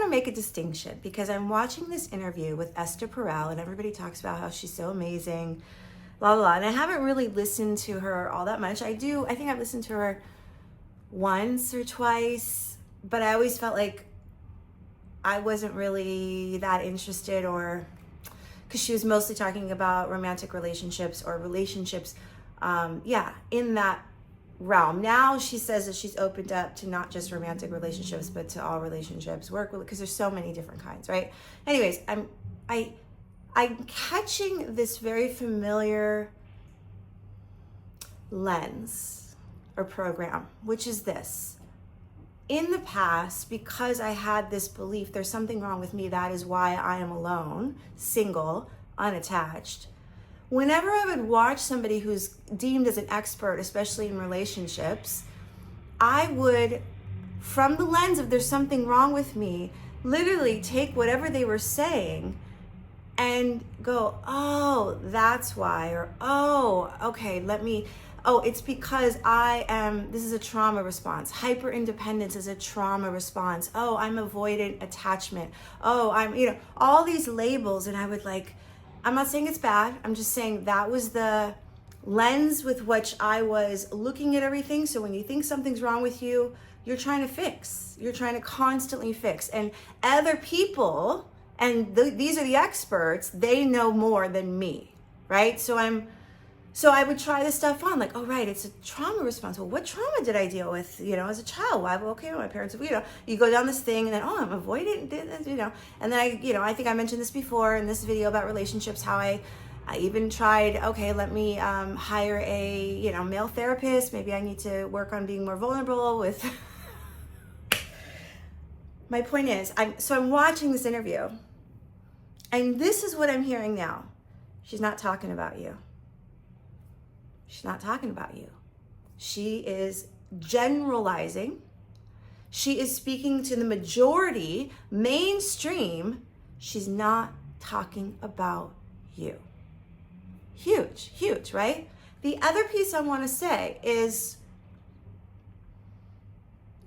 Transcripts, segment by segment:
to make a distinction because I'm watching this interview with Esther Perel and everybody talks about how she's so amazing, blah, blah, blah. And I haven't really listened to her all that much. I think I've listened to her once or twice, but I always felt like I wasn't really that interested, or because she was mostly talking about romantic relationships or relationships, in that realm. Now she says that she's opened up to not just romantic relationships, but to all relationships, work, because there's so many different kinds, right? Anyways, I'm catching this very familiar lens or program, which is this. In the past, because I had this belief, there's something wrong with me, that is why I am alone, single, unattached. Whenever I would watch somebody who's deemed as an expert, especially in relationships, I would, from the lens of there's something wrong with me, literally take whatever they were saying and go, oh, that's why, or, oh, okay, it's because this is a trauma response. Hyper independence is a trauma response. Oh, I'm avoidant attachment. Oh, all these labels. And I would I'm not saying it's bad. I'm just saying that was the lens with which I was looking at everything. So when you think something's wrong with you, you're trying to fix. You're trying to constantly fix. And other people, and these are the experts, they know more than me, right? So I would try this stuff on, oh, right, it's a trauma response. Well, what trauma did I deal with, as a child? Why? Well, okay, my parents, you go down this thing and then, I'm avoidant, and then I think I mentioned this before in this video about relationships, how I even tried, okay, let me hire a, male therapist. Maybe I need to work on being more vulnerable with. My point is, I'm watching this interview, and this is what I'm hearing now. She's not talking about you. She's not talking about you. She is generalizing. She is speaking to the majority, mainstream. She's not talking about you. Huge, huge, right? The other piece I want to say is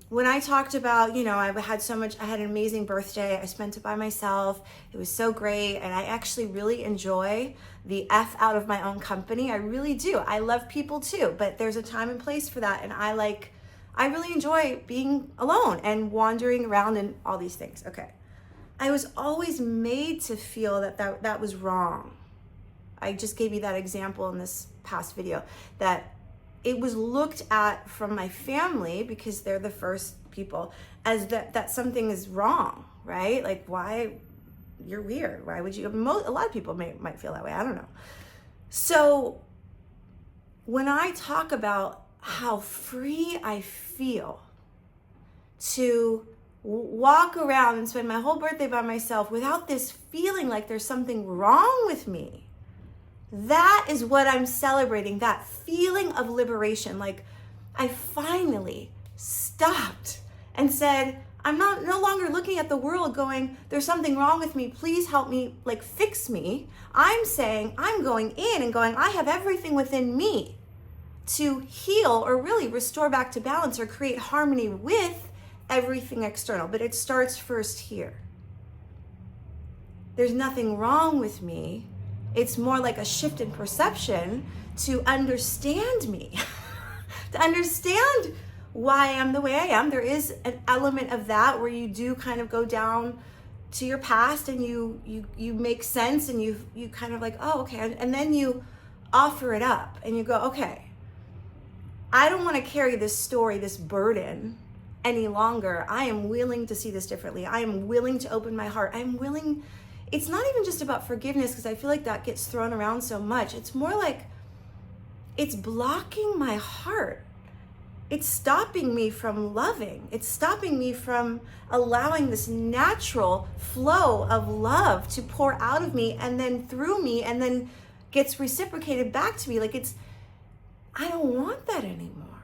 when I talked about, I had an amazing birthday. I spent it by myself. It was so great. And I actually really enjoy the F out of my own company. I really do. I love people too, but there's a time and place for that. And I really enjoy being alone and wandering around and all these things. Okay. I was always made to feel that was wrong. I just gave you that example in this past video, that it was looked at from my family, because they're the first people, as that something is wrong, right? Why? You're weird. Why would you? A lot of people might feel that way. I don't know. So when I talk about how free I feel to walk around and spend my whole birthday by myself without this feeling like there's something wrong with me, that is what I'm celebrating, that feeling of liberation. I finally stopped and said, I'm no longer looking at the world going, there's something wrong with me, please help me, fix me. I'm saying, I'm going in and going, I have everything within me to heal or really restore back to balance or create harmony with everything external. But it starts first here. There's nothing wrong with me. It's more like a shift in perception to understand me, to understand why I am the way I am. There is an element of that where you do kind of go down to your past and you make sense and you kind of oh, okay. And then you offer it up and you go, okay, I don't want to carry this story, this burden any longer. I am willing to see this differently. I am willing to open my heart. I'm willing. It's not even just about forgiveness, because I feel like that gets thrown around so much. It's more like it's blocking my heart. It's stopping me from loving. It's stopping me from allowing this natural flow of love to pour out of me and then through me and then gets reciprocated back to me. I don't want that anymore.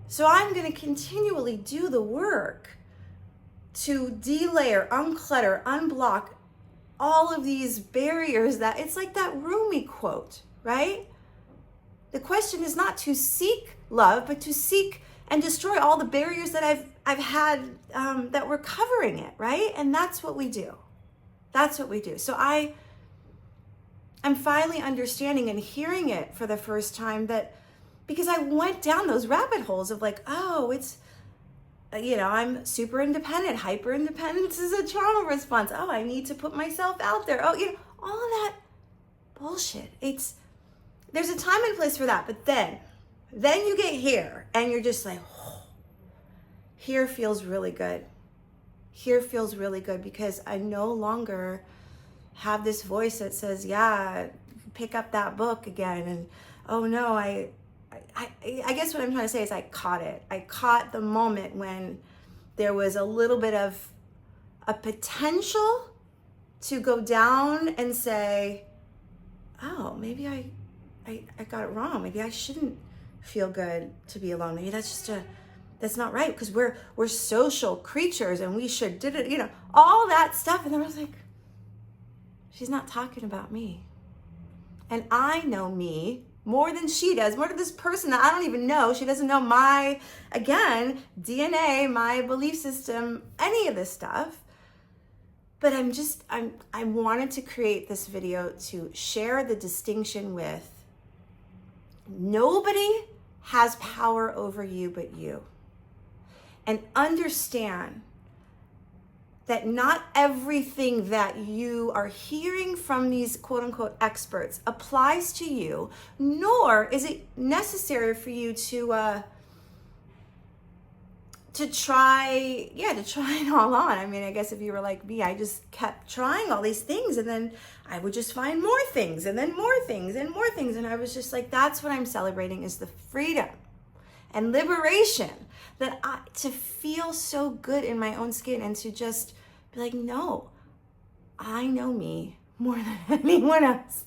So I'm going to continually do the work to delayer, unclutter, unblock all of these barriers. That it's like that Rumi quote, right? The question is not to seek love, but to seek and destroy all the barriers that I've I've had that we're covering it, right? And that's what we do. That's what we do. So I'm finally understanding and hearing it for the first time, that because I went down those rabbit holes of like, oh, it's, I'm super independent. Hyper independence is a trauma response. Oh, I need to put myself out there. Oh, all of that bullshit. There's a time and place for that. But then you get here and you're just like, oh, here feels really good. Here feels really good because I no longer have this voice that says, yeah, pick up that book again. And oh no, I guess what I'm trying to say is I caught it. I caught the moment when there was a little bit of a potential to go down and say, oh, maybe I got it wrong. Maybe I shouldn't feel good to be alone. Maybe that's not right, because we're social creatures and we should all that stuff. And then I was like, she's not talking about me. And I know me more than she does, more than this person that I don't even know. She doesn't know my, again, DNA, my belief system, any of this stuff. But I wanted to create this video to share the distinction with nobody has power over you but you. And understand that not everything that you are hearing from these quote unquote experts applies to you, nor is it necessary for you to try it all on. I mean, I guess if you were like me, I just kept trying all these things and then I would just find more things and then more things and more things. And I was just like, that's what I'm celebrating, is the freedom and liberation to feel so good in my own skin and to just be like, no, I know me more than anyone else.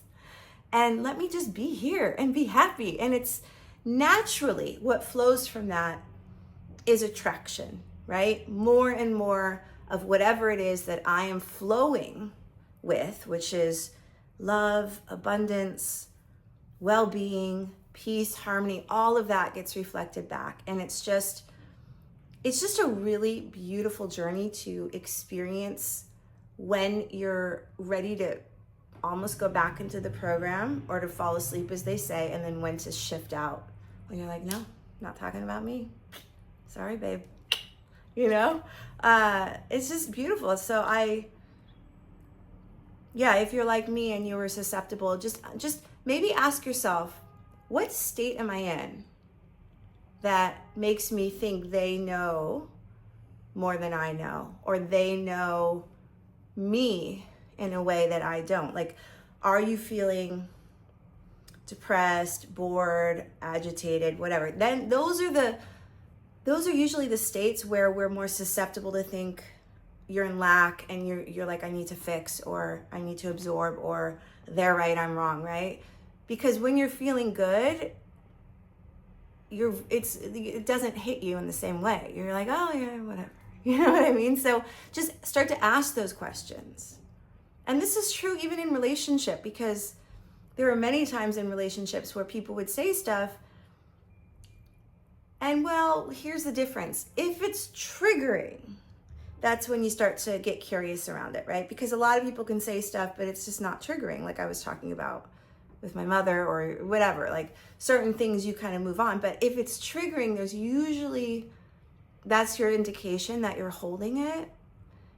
And let me just be here and be happy. And it's naturally what flows from that is attraction, right? More and more of whatever it is that I am flowing with, which is love, abundance, well-being, peace, harmony, all of that gets reflected back. And it's just a really beautiful journey to experience when you're ready to almost go back into the program or to fall asleep, as they say, and then when to shift out. When you're like, no, not talking about me. Sorry, babe. It's just beautiful. So if you're like me and you were susceptible, just maybe ask yourself, what state am I in that makes me think they know more than I know, or they know me in a way that I don't? Like, are you feeling depressed, bored, agitated, whatever? Then those are usually the states where we're more susceptible to think you're in lack and you're like, I need to fix, or I need to absorb, or they're right, I'm wrong, right? Because when you're feeling good, it doesn't hit you in the same way. You're like, oh yeah, whatever. You know what I mean? So just start to ask those questions. And this is true even in relationship, because there are many times in relationships where people would say stuff, and well, here's the difference. If it's triggering, that's when you start to get curious around it, right? Because a lot of people can say stuff, but it's just not triggering, like I was talking about with my mother or whatever. Like certain things you kind of move on. But if it's triggering, that's your indication that you're holding it.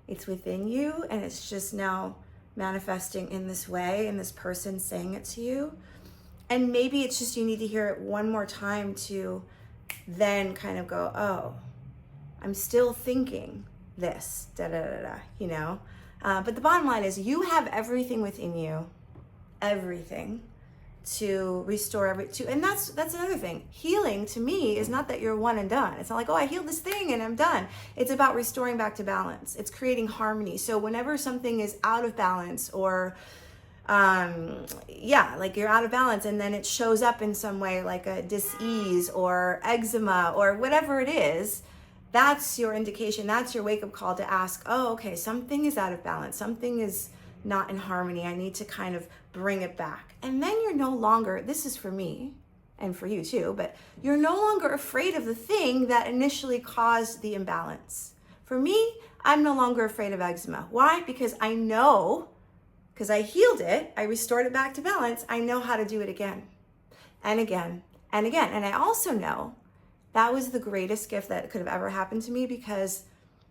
It's within you, and it's just now manifesting in this way, and this person saying it to you. And maybe it's just you need to hear it one more time to then kind of go, oh, I'm still thinking this, But the bottom line is you have everything within you, everything, to restore and that's another thing. Healing to me is not that you're one and done. It's not like, oh, I healed this thing and I'm done. It's about restoring back to balance. It's creating harmony. So whenever something is out of balance, or like you're out of balance and then it shows up in some way, like a dis-ease or eczema or whatever it is, that's your indication. That's your wake-up call to ask, oh, okay, something is out of balance. Something is not in harmony. I need to kind of bring it back. And then you're no longer, this is for me, and for you too, but you're no longer afraid of the thing that initially caused the imbalance. For me, I'm no longer afraid of eczema. Why? Because I know, because I healed it, I restored it back to balance, I know how to do it again and again and again. And I also know that was the greatest gift that could have ever happened to me, because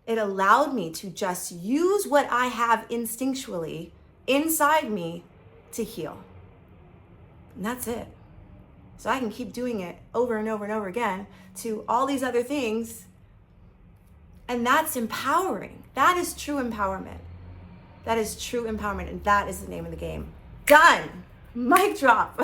it allowed me to just use what I have instinctually inside me to heal. And that's it. So I can keep doing it over and over and over again to all these other things. And that's empowering. That is true empowerment. That is true empowerment. And that is the name of the game. Done. Mic drop.